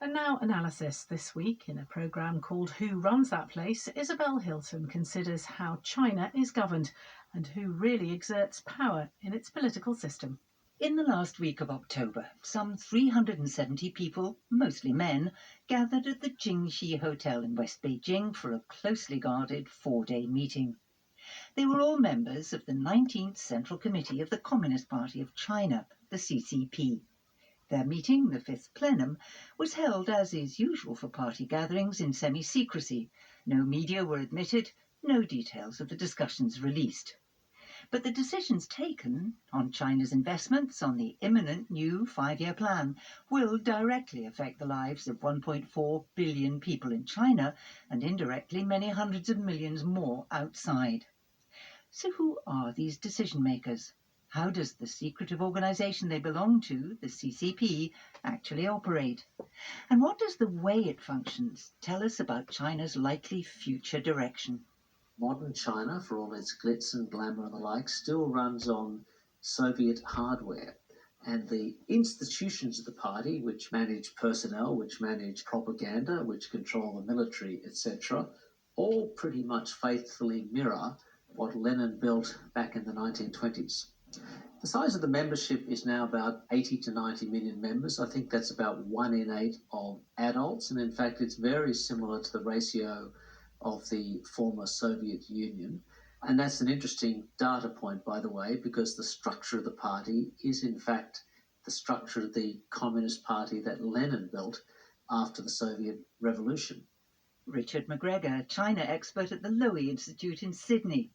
And now analysis. This week, in a programme called Who Runs That Place, Isabel Hilton considers how China is governed and who really exerts power in its political system. In the last week of October, some 370 people, mostly men, gathered at the Jingxi Hotel in West Beijing for a closely guarded 4-day meeting. They were all members of the 19th Central Committee of the Communist Party of China, the CCP. Their meeting, the 5th plenum, was held, as is usual for party gatherings, in semi-secrecy. No media were admitted, no details of the discussions released. But the decisions taken on China's investments, on the imminent new 5-year plan, will directly affect the lives of 1.4 billion people in China and indirectly many hundreds of millions more outside. So who are these decision makers? How does the secretive organisation they belong to, the CCP, actually operate? And what does the way it functions tell us about China's likely future direction? Modern China, for all its glitz and glamour and the like, still runs on Soviet hardware. And the institutions of the party, which manage personnel, which manage propaganda, which control the military, etc., all pretty much faithfully mirror what Lenin built back in the 1920s. The size of the membership is now about 80 to 90 million members. I think that's about 1 in 8 of adults. And in fact, it's very similar to the ratio of the former Soviet Union. And that's an interesting data point, by the way, because the structure of the party is in fact the structure of the Communist Party that Lenin built after the Soviet Revolution. Richard McGregor, China expert at the Lowy Institute in Sydney.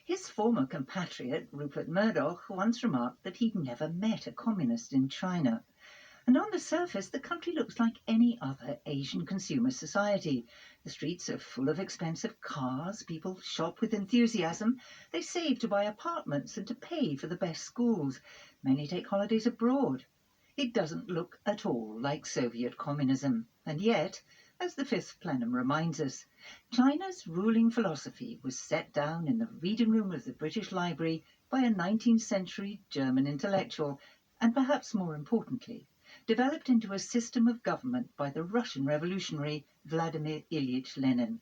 His former compatriot, Rupert Murdoch, once remarked that he'd never met a communist in China. And on the surface, the country looks like any other Asian consumer society. The streets are full of expensive cars, people shop with enthusiasm, they save to buy apartments and to pay for the best schools. Many take holidays abroad. It doesn't look at all like Soviet communism. And yet, as the 5th plenum reminds us, China's ruling philosophy was set down in the reading room of the British Library by a 19th century German intellectual, and perhaps more importantly, developed into a system of government by the Russian revolutionary Vladimir Ilyich Lenin.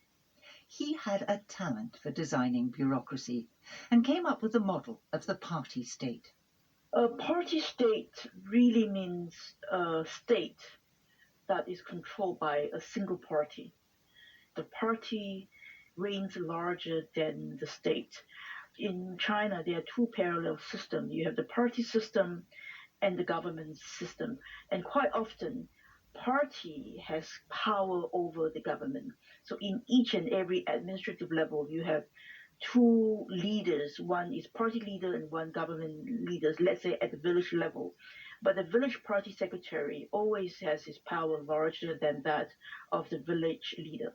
He had a talent for designing bureaucracy and came up with a model of the party state. A party state really means a state that is controlled by a single party. The party reigns larger than the state. In China, there are two parallel systems. You have the party system and the government system. And quite often, party has power over the government. So in each and every administrative level, you have two leaders. One is party leader and one government leaders, let's say at the village level. But the village party secretary always has his power larger than that of the village leader.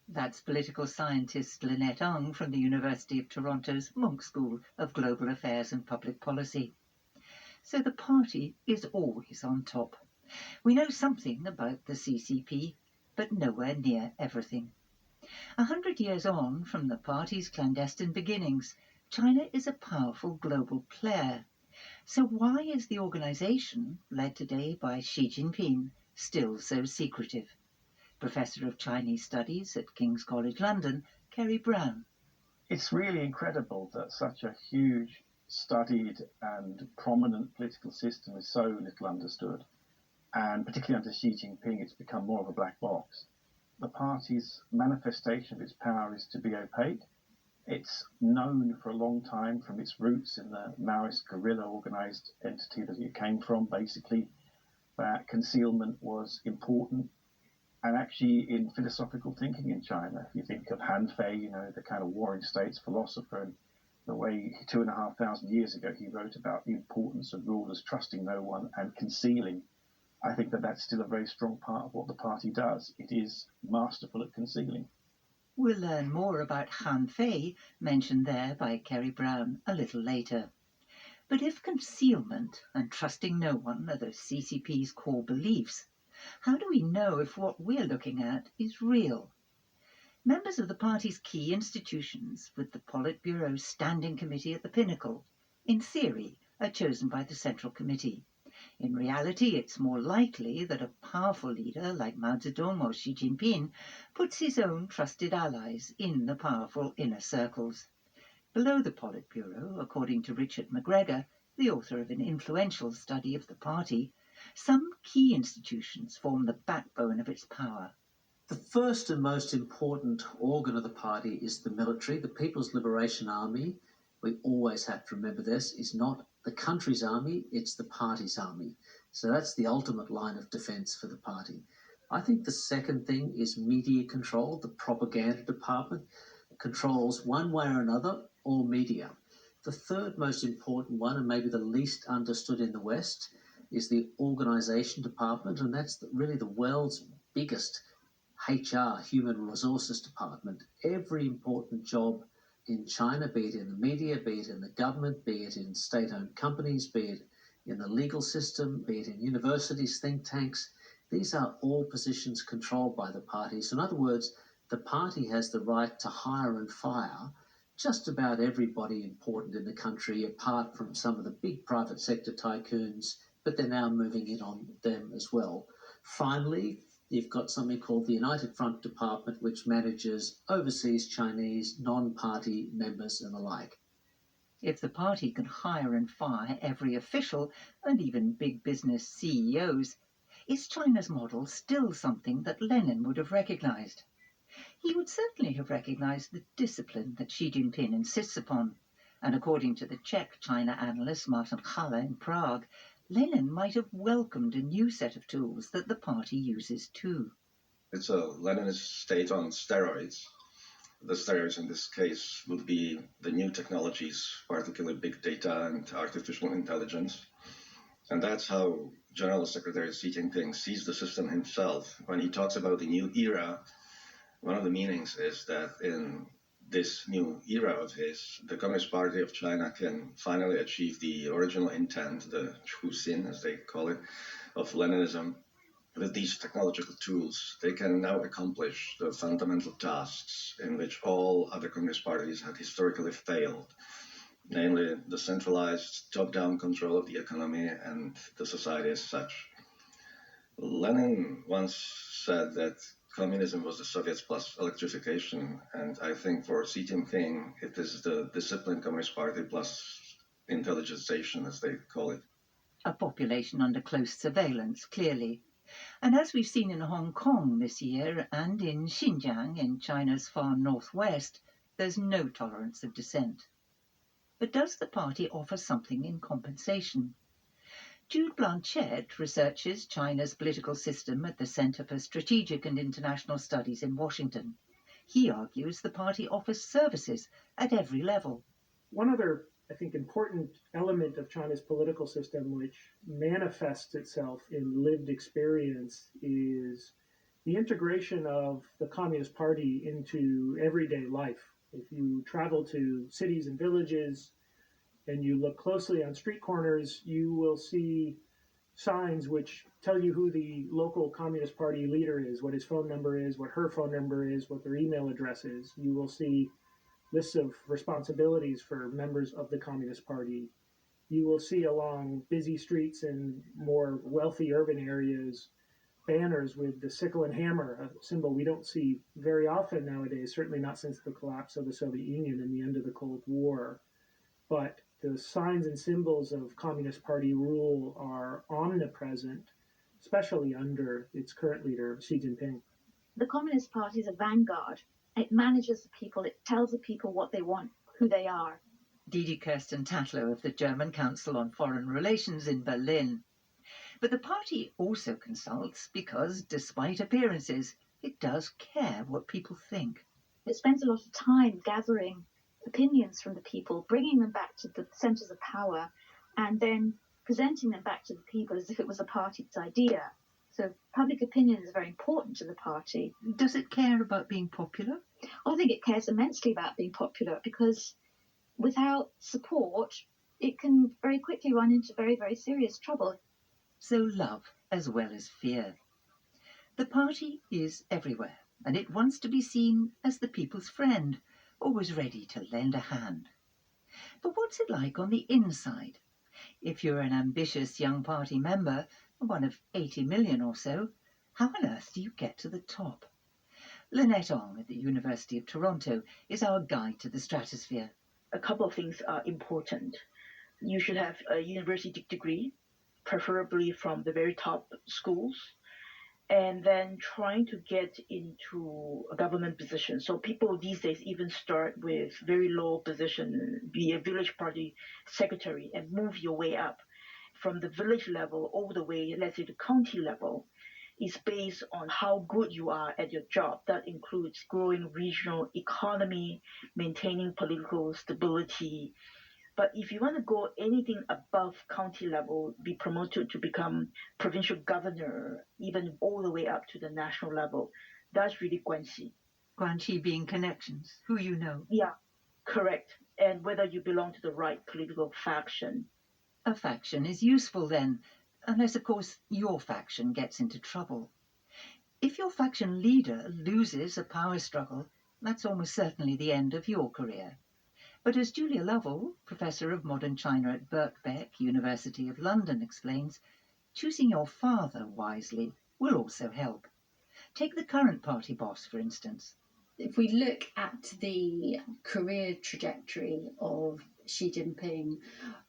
That's political scientist Lynette Ong from the University of Toronto's Munk School of Global Affairs and Public Policy. So the party is always on top. We know something about the CCP, but nowhere near everything. 100 years on from the party's clandestine beginnings, China is a powerful global player. So why is the organisation, led today by Xi Jinping, still so secretive? Professor of Chinese Studies at King's College London, Kerry Brown. It's really incredible that such a huge, studied and prominent political system is so little understood. And particularly under Xi Jinping, it's become more of a black box. The party's manifestation of its power is to be opaque. It's known for a long time from its roots in the Maoist guerrilla organised entity that it came from, basically, that concealment was important. And actually in philosophical thinking in China, if you think of Han Fei, the kind of Warring States philosopher, and the way 2,500 years ago he wrote about the importance of rulers trusting no one and concealing, I think that that's still a very strong part of what the party does. It is masterful at concealing. We'll learn more about Han Fei, mentioned there by Kerry Brown, a little later. But if concealment and trusting no one are the CCP's core beliefs, how do we know if what we're looking at is real? Members of the party's key institutions, with the Politburo Standing Committee at the pinnacle, in theory, are chosen by the Central Committee. In reality, it's more likely that a powerful leader like Mao Zedong or Xi Jinping puts his own trusted allies in the powerful inner circles. Below the Politburo, according to Richard McGregor, the author of an influential study of the party, some key institutions form the backbone of its power. The first and most important organ of the party is the military. The People's Liberation Army, we always have to remember this, is not the country's army, it's the party's army. So that's the ultimate line of defense for the party. I think the second thing is media control. The propaganda department controls one way or another all media. The third most important one, and maybe the least understood in the West, is the organization department, and that's really the world's biggest HR, human resources department. Every important job in China, be it in the media, be it in the government, be it in state-owned companies, be it in the legal system, be it in universities, think tanks, these are all positions controlled by the party. So in other words, the party has the right to hire and fire just about everybody important in the country, apart from some of the big private sector tycoons, but they're now moving in on them as well. Finally, you've got something called the United Front Department, which manages overseas Chinese non-party members and the like. If the party can hire and fire every official and even big business CEOs, is China's model still something that Lenin would have recognized? He would certainly have recognized the discipline that Xi Jinping insists upon, and according to the Czech China analyst Martin Haller in Prague, Lenin might have welcomed a new set of tools that the party uses too. It's a Leninist state on steroids. The steroids in this case would be the new technologies, particularly big data and artificial intelligence. And that's how General Secretary Xi Jinping sees the system himself. When he talks about the new era, one of the meanings is that in this new era of his, the Communist Party of China can finally achieve the original intent, the Chuxin, as they call it, of Leninism. With these technological tools, they can now accomplish the fundamental tasks in which all other communist parties had historically failed, namely the centralized top-down control of the economy and the society as such. Lenin once said that communism was the Soviets plus electrification, and I think for Xi Jinping, it is the disciplined Communist Party plus intelligentization, as they call it. A population under close surveillance, clearly. And as we've seen in Hong Kong this year and in Xinjiang in China's far northwest, there's no tolerance of dissent. But does the party offer something in compensation? Jude Blanchette researches China's political system at the Center for Strategic and International Studies in Washington. He argues the party offers services at every level. One other, I think, important element of China's political system, which manifests itself in lived experience, is the integration of the Communist Party into everyday life. If you travel to cities and villages and you look closely on street corners, you will see signs which tell you who the local Communist Party leader is, what his phone number is, what her phone number is, what their email address is. You will see lists of responsibilities for members of the Communist Party. You will see along busy streets in more wealthy urban areas banners with the sickle and hammer, a symbol we don't see very often nowadays, certainly not since the collapse of the Soviet Union and the end of the Cold War. But the signs and symbols of Communist Party rule are omnipresent, especially under its current leader, Xi Jinping. The Communist Party is a vanguard. It manages the people. It tells the people what they want, who they are. Didi Kirsten Tatlow of the German Council on Foreign Relations in Berlin. But the party also consults because, despite appearances, it does care what people think. It spends a lot of time gathering opinions from the people, bringing them back to the centres of power, and then presenting them back to the people as if it was the party's idea. So public opinion is very important to the party. Does it care about being popular? I think it cares immensely about being popular, because without support, it can very quickly run into very, very serious trouble. So love as well as fear. The party is everywhere, and it wants to be seen as the people's friend, always ready to lend a hand. But what's it like on the inside? If you're an ambitious young party member, one of 80 million or so, how on earth do you get to the top? Lynette Ong at the University of Toronto is our guide to the stratosphere. A couple of things are important. You should have a university degree, preferably from the very top schools, and then trying to get into a government position. So people these days even start with very low position, be a village party secretary, and move your way up from the village level all the way, let's say, to county level. Is based on how good you are at your job. That includes growing regional economy, maintaining political stability. But if you want to go anything above county level, be promoted to become provincial governor, even all the way up to the national level, that's really guanxi. Guanxi being connections, who you know. Yeah, correct. And whether you belong to the right political faction. A faction is useful then, unless, of course, your faction gets into trouble. If your faction leader loses a power struggle, that's almost certainly the end of your career. But as Julia Lovell, Professor of Modern China at Birkbeck, University of London, explains, choosing your father wisely will also help. Take the current party boss, for instance. If we look at the career trajectory of Xi Jinping,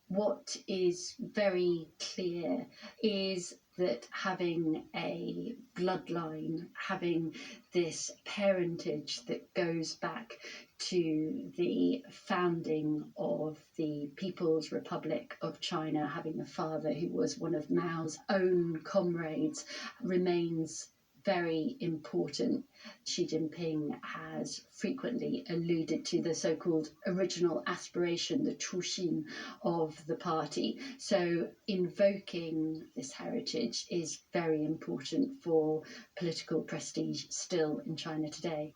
what is very clear is that having a bloodline, having this parentage that goes back to the founding of the People's Republic of China, having a father who was one of Mao's own comrades, remains very important. Xi Jinping has frequently alluded to the so-called original aspiration, the Chuxin of the party. So invoking this heritage is very important for political prestige still in China today.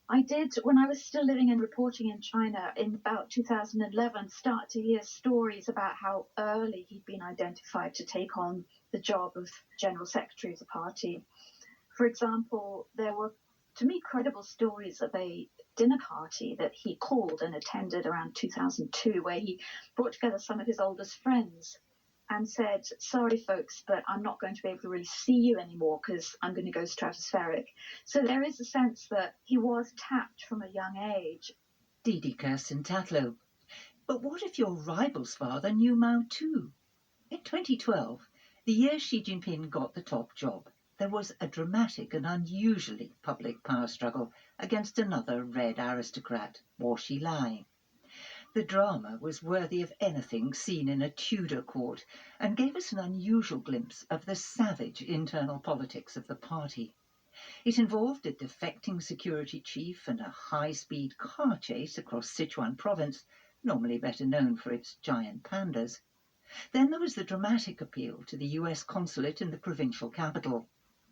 I did, when I was still living and reporting in China in about 2011, start to hear stories about how early he'd been identified to take on the job of General Secretary of the party. For example, there were, to me, credible stories of a dinner party that he called and attended around 2002, where he brought together some of his oldest friends and said, sorry, folks, but I'm not going to be able to really see you anymore because I'm going to go stratospheric. So there is a sense that he was tapped from a young age. Didi Kirsten Tatlow. But what if your rival's father knew Mao too? In 2012, the year Xi Jinping got the top job, there was a dramatic and unusually public power struggle against another red aristocrat, Bo Xilai. The drama was worthy of anything seen in a Tudor court and gave us an unusual glimpse of the savage internal politics of the party. It involved a defecting security chief and a high-speed car chase across Sichuan province, normally better known for its giant pandas. Then there was the dramatic appeal to the US consulate in the provincial capital.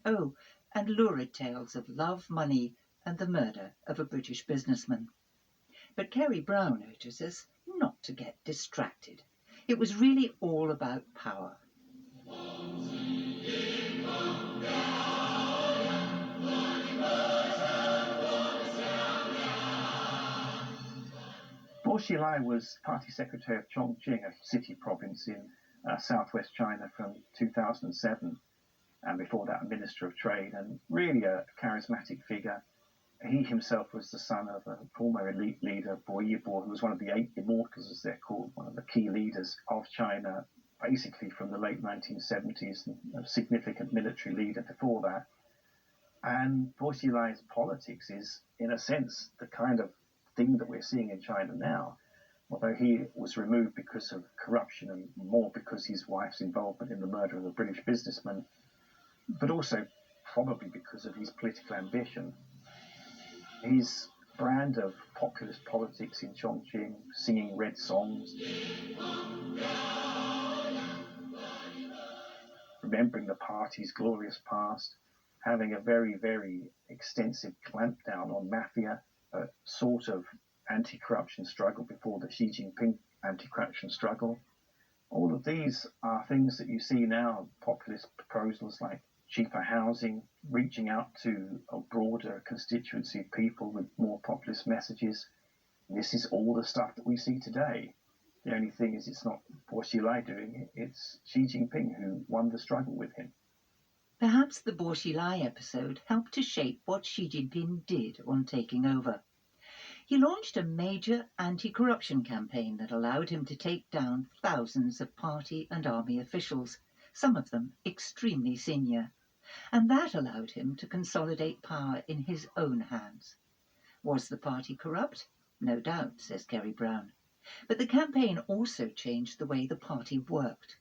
Oh, and lurid tales of love, money, and the murder of a British businessman. But Kerry Brown urges us not to get distracted. It was really all about power. Bo Xilai was party secretary of Chongqing, a city province in southwest China from 2007. And before that, a minister of trade, and really a charismatic figure. He himself was the son of a former elite leader, Bo Yibo, who was one of the 8 immortals, as they're called, one of the key leaders of China, basically from the late 1970s, and a significant military leader before that. And Bo Xilai's politics is, in a sense, the kind of thing that we're seeing in China now. Although he was removed because of corruption and more because his wife's involvement in the murder of a British businessman, but also probably because of his political ambition. His brand of populist politics in Chongqing, singing red songs, remembering the party's glorious past, having a very, very extensive clampdown on mafia, a sort of anti-corruption struggle before the Xi Jinping anti-corruption struggle. All of these are things that you see now, populist proposals like cheaper housing, reaching out to a broader constituency of people with more populist messages. This is all the stuff that we see today. The only thing is it's not Bo Xilai doing it, it's Xi Jinping who won the struggle with him. Perhaps the Bo Xilai episode helped to shape what Xi Jinping did on taking over. He launched a major anti-corruption campaign that allowed him to take down thousands of party and army officials, some of them extremely senior, and that allowed him to consolidate power in his own hands. Was the party corrupt? No doubt, says Kerry Brown. But the campaign also changed the way the party worked.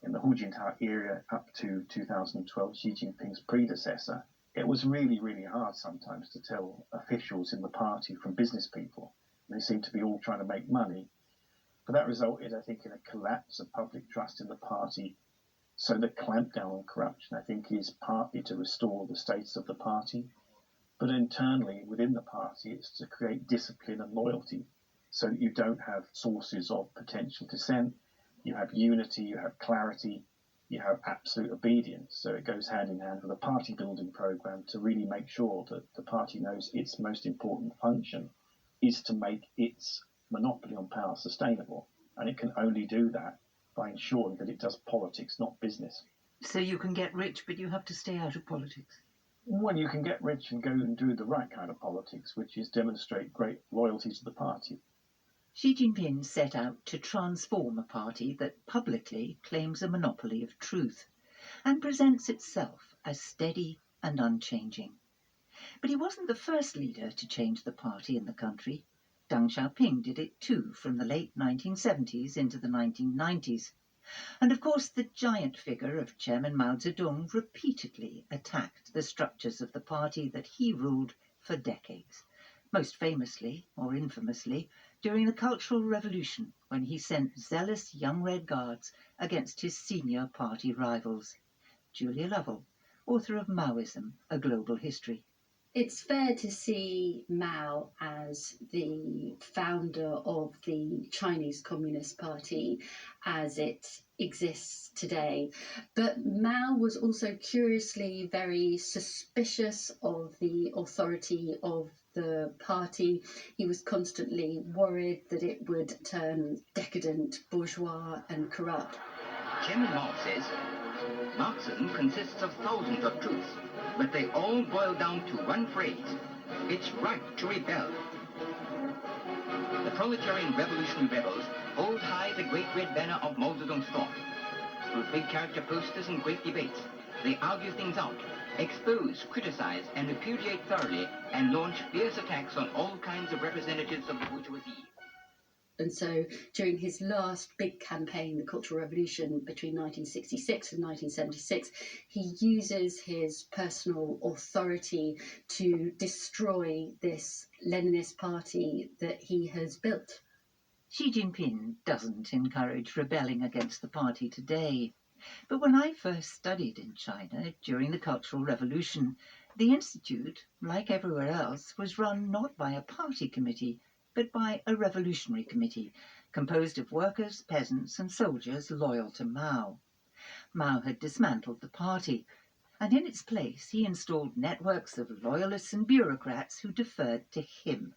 In the Hu Jintao era up to 2012, Xi Jinping's predecessor, it was really, really hard sometimes to tell officials in the party from business people. They seemed to be all trying to make money. But that resulted, I think, in a collapse of public trust in the party. So the clampdown on corruption, I think, is partly to restore the status of the party. But internally, within the party, it's to create discipline and loyalty so that you don't have sources of potential dissent. You have unity, you have clarity, you have absolute obedience. So it goes hand in hand with a party building program to really make sure that the party knows its most important function is to make its monopoly on power sustainable. And it can only do that by ensuring that it does politics, not business. So you can get rich, but you have to stay out of politics. Well, you can get rich and go and do the right kind of politics, which is demonstrate great loyalty to the party. Xi Jinping set out to transform a party that publicly claims a monopoly of truth and presents itself as steady and unchanging. But he wasn't the first leader to change the party in the country. Deng Xiaoping did it too from the late 1970s into the 1990s. And of course the giant figure of Chairman Mao Zedong repeatedly attacked the structures of the party that he ruled for decades, most famously, or infamously, during the Cultural Revolution, when he sent zealous young Red Guards against his senior party rivals. Julia Lovell, author of Maoism, A Global History. It's fair to see Mao as the founder of the Chinese Communist Party as it exists today. But Mao was also curiously very suspicious of the authority of the party. He was constantly worried that it would turn decadent, bourgeois and corrupt. Chairman Mao says, Marxism consists of thousands of truths, but they all boil down to one phrase: it's right to rebel. The proletarian revolutionary rebels hold high the great red banner of Mao Zedong's thought. Through big character posters and great debates, they argue things out, expose, criticize, and repudiate thoroughly, and launch fierce attacks on all kinds of representatives of the bourgeoisie. And so during his last big campaign, the Cultural Revolution between 1966 and 1976, he uses his personal authority to destroy this Leninist party that he has built. Xi Jinping doesn't encourage rebelling against the party today. But when I first studied in China during the Cultural Revolution, the Institute, like everywhere else, was run not by a party committee, but by a revolutionary committee composed of workers, peasants and soldiers loyal to Mao. Mao had dismantled the party, and in its place he installed networks of loyalists and bureaucrats who deferred to him,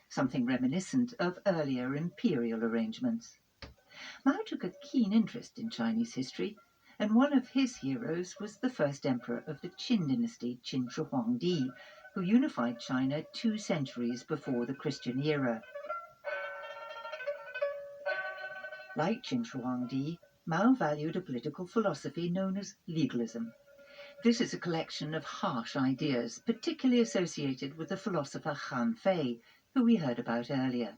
something reminiscent of earlier imperial arrangements. Mao took a keen interest in Chinese history, and one of his heroes was the first emperor of the Qin dynasty, Qin Shi Huangdi, who unified China 2 centuries before the Christian era. Like Qin Shi Huangdi, Mao valued a political philosophy known as legalism. This is a collection of harsh ideas, particularly associated with the philosopher Han Fei, who we heard about earlier.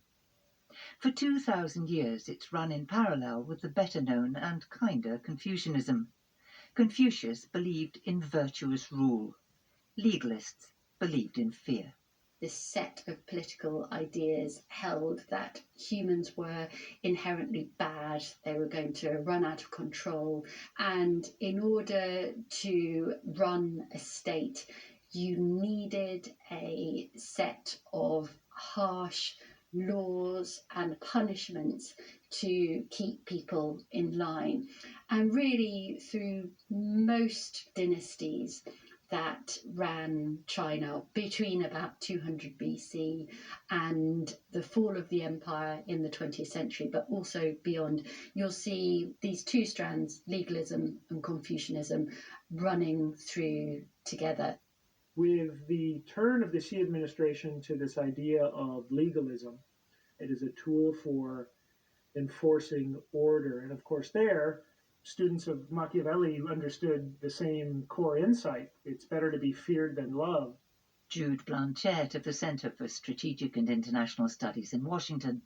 For 2,000 years it's run in parallel with the better-known and kinder Confucianism. Confucius believed in virtuous rule. Legalists believed in fear. This set of political ideas held that humans were inherently bad, they were going to run out of control, and in order to run a state, you needed a set of harsh laws and punishments to keep people in line. And really, through most dynasties, that ran China between about 200 BC and the fall of the empire in the 20th century, but also beyond. You'll see these two strands, legalism and Confucianism, running through together. With the turn of the Xi administration to this idea of legalism, it is a tool for enforcing order. And of course, there, students of Machiavelli understood the same core insight. It's better to be feared than loved. Jude Blanchette of the Center for Strategic and International Studies in Washington.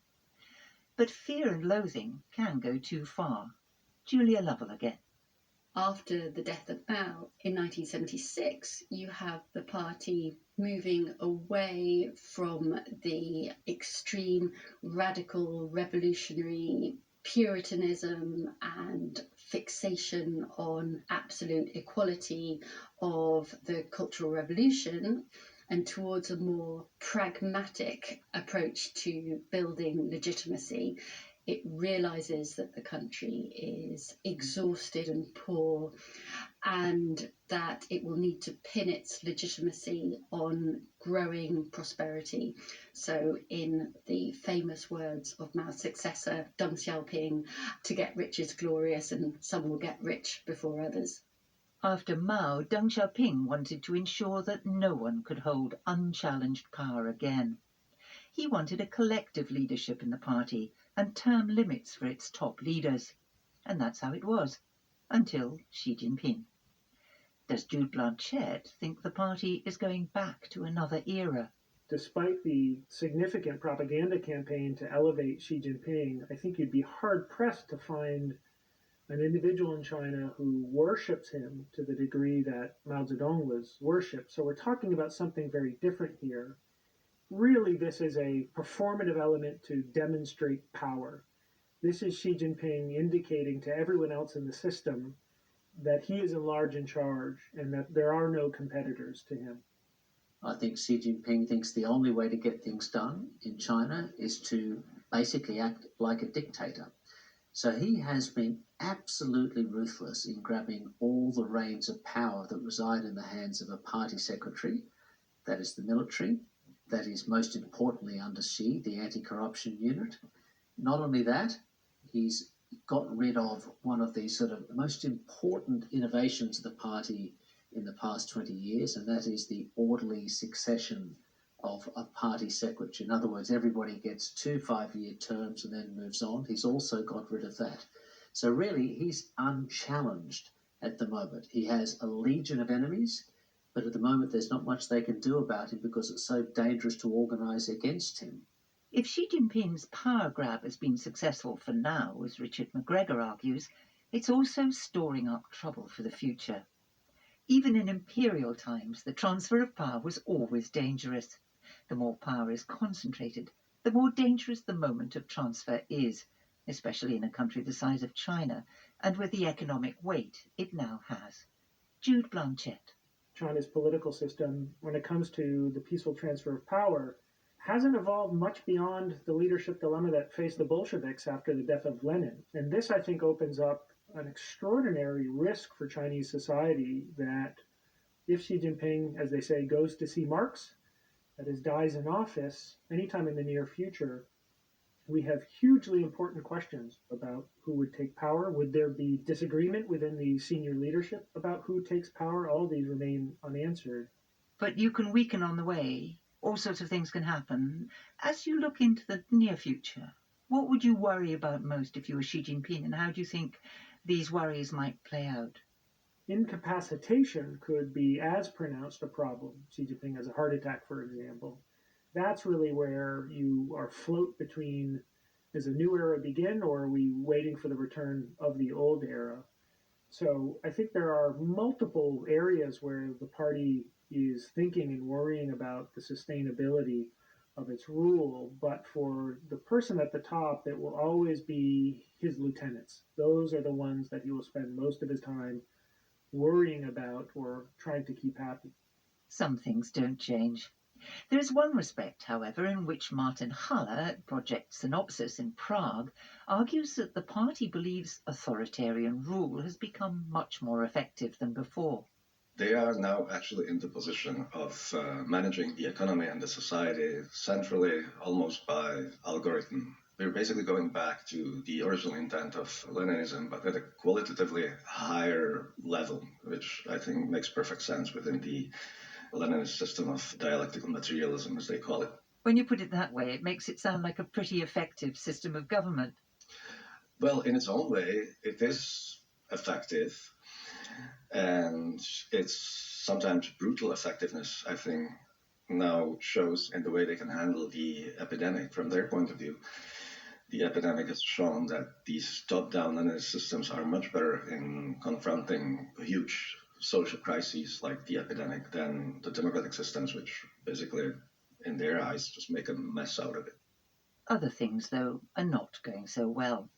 But fear and loathing can go too far. Julia Lovell again. After the death of Mao in 1976, you have the party moving away from the extreme radical revolutionary Puritanism and fixation on absolute equality of the Cultural Revolution and towards a more pragmatic approach to building legitimacy. It realises that the country is exhausted and poor and that it will need to pin its legitimacy on growing prosperity. So in the famous words of Mao's successor, Deng Xiaoping, to get rich is glorious and some will get rich before others. After Mao, Deng Xiaoping wanted to ensure that no one could hold unchallenged power again. He wanted a collective leadership in the party and term limits for its top leaders. And that's how it was, until Xi Jinping. Does Jude Blanchette think the party is going back to another era? Despite the significant propaganda campaign to elevate Xi Jinping, I think you'd be hard-pressed to find an individual in China who worships him to the degree that Mao Zedong was worshipped. So we're talking about something very different here. Really, this is a performative element to demonstrate power. This is Xi Jinping indicating to everyone else in the system that he is in large in charge and that there are no competitors to him. I think Xi Jinping thinks the only way to get things done in China is to basically act like a dictator. So he has been absolutely ruthless in grabbing all the reins of power that reside in the hands of a party secretary, that is the military, that is most importantly under Xi, the anti-corruption unit. Not only that, he's got rid of one of the sort of most important innovations of the party in the past 20 years, and that is the orderly succession of a party secretary. In other words, everybody gets 2 5-year terms and then moves on. He's also got rid of that. So really, he's unchallenged at the moment. He has a legion of enemies, but at the moment there's not much they can do about him because it's so dangerous to organise against him. If Xi Jinping's power grab has been successful for now, as Richard McGregor argues, it's also storing up trouble for the future. Even in imperial times, the transfer of power was always dangerous. The more power is concentrated, the more dangerous the moment of transfer is, especially in a country the size of China, and with the economic weight it now has. Jude Blanchette. China's political system, when it comes to the peaceful transfer of power, hasn't evolved much beyond the leadership dilemma that faced the Bolsheviks after the death of Lenin. And this, I think, opens up an extraordinary risk for Chinese society that if Xi Jinping, as they say, goes to see Marx, that is, dies in office anytime in the near future, we have hugely important questions about who would take power. Would there be disagreement within the senior leadership about who takes power? All these remain unanswered. But you can weaken on the way. All sorts of things can happen. As you look into the near future, what would you worry about most if you were Xi Jinping, and how do you think these worries might play out? Incapacitation could be as pronounced a problem. Xi Jinping has a heart attack, for example. That's really where you are float between, does a new era begin, or are we waiting for the return of the old era? So I think there are multiple areas where the party is thinking and worrying about the sustainability of its rule, but for the person at the top, it will always be his lieutenants. Those are the ones that he will spend most of his time worrying about or trying to keep happy. Some things don't change. There is one respect, however, in which Martin Haller at Project Synopsis in Prague argues that the party believes authoritarian rule has become much more effective than before. They are now actually in the position of managing the economy and the society centrally, almost by algorithm. We're basically going back to the original intent of Leninism, but at a qualitatively higher level, which I think makes perfect sense within the Leninist system of dialectical materialism, as they call it. When you put it that way, it makes it sound like a pretty effective system of government. Well, in its own way, it is effective. And its sometimes brutal effectiveness, I think, now shows in the way they can handle the epidemic from their point of view. The epidemic has shown that these top-down Leninist systems are much better in confronting huge social crises like the epidemic than the democratic systems, which basically, in their eyes, just make a mess out of it. Other things, though, are not going so well.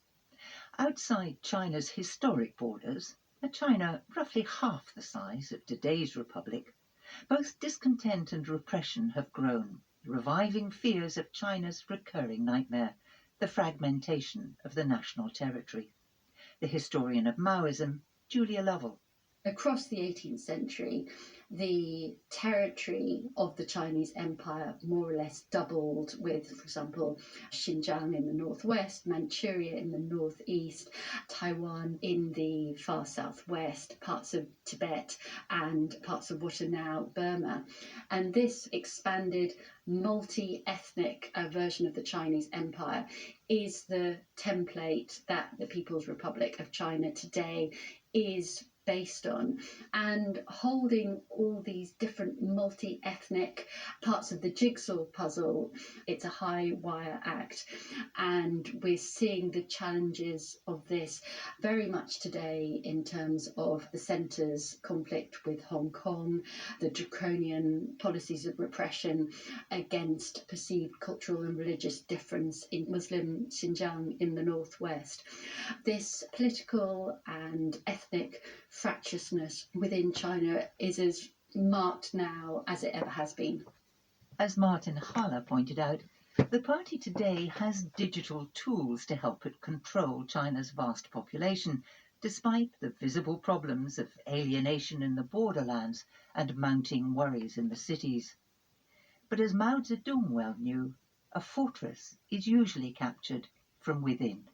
Outside China's historic borders, a China roughly half the size of today's republic, both discontent and repression have grown, reviving fears of China's recurring nightmare, the fragmentation of the national territory. The historian of Maoism, Julia Lovell. Across the 18th century, the territory of the Chinese Empire more or less doubled with, for example, Xinjiang in the northwest, Manchuria in the northeast, Taiwan in the far southwest, parts of Tibet and parts of what are now Burma. And this expanded multi-ethnic version of the Chinese Empire is the template that the People's Republic of China today is based on, and holding all these different multi-ethnic parts of the jigsaw puzzle. It's a high wire act, and we're seeing the challenges of this very much today in terms of the centre's conflict with Hong Kong, the draconian policies of repression against perceived cultural and religious difference in Muslim Xinjiang in the northwest. This political and ethnic fractiousness within China is as marked now as it ever has been. As Martin Haller pointed out, the party today has digital tools to help it control China's vast population, despite the visible problems of alienation in the borderlands and mounting worries in the cities. But as Mao Zedong well knew, a fortress is usually captured from within.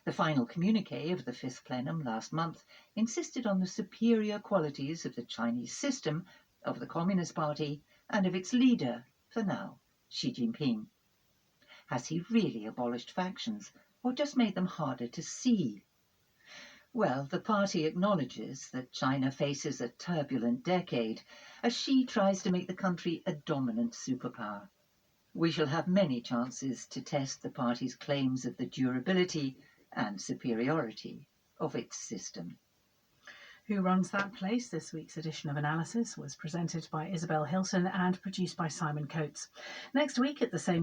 The final communiqué of the Fifth Plenum last month insisted on the superior qualities of the Chinese system, of the Communist Party, and of its leader, for now, Xi Jinping. Has he really abolished factions, or just made them harder to see? Well, the party acknowledges that China faces a turbulent decade, as Xi tries to make the country a dominant superpower. We shall have many chances to test the party's claims of the durability and superiority of its system. Who Runs That Place? This week's edition of Analysis was presented by Isabel Hilton and produced by Simon Coates. Next week at the same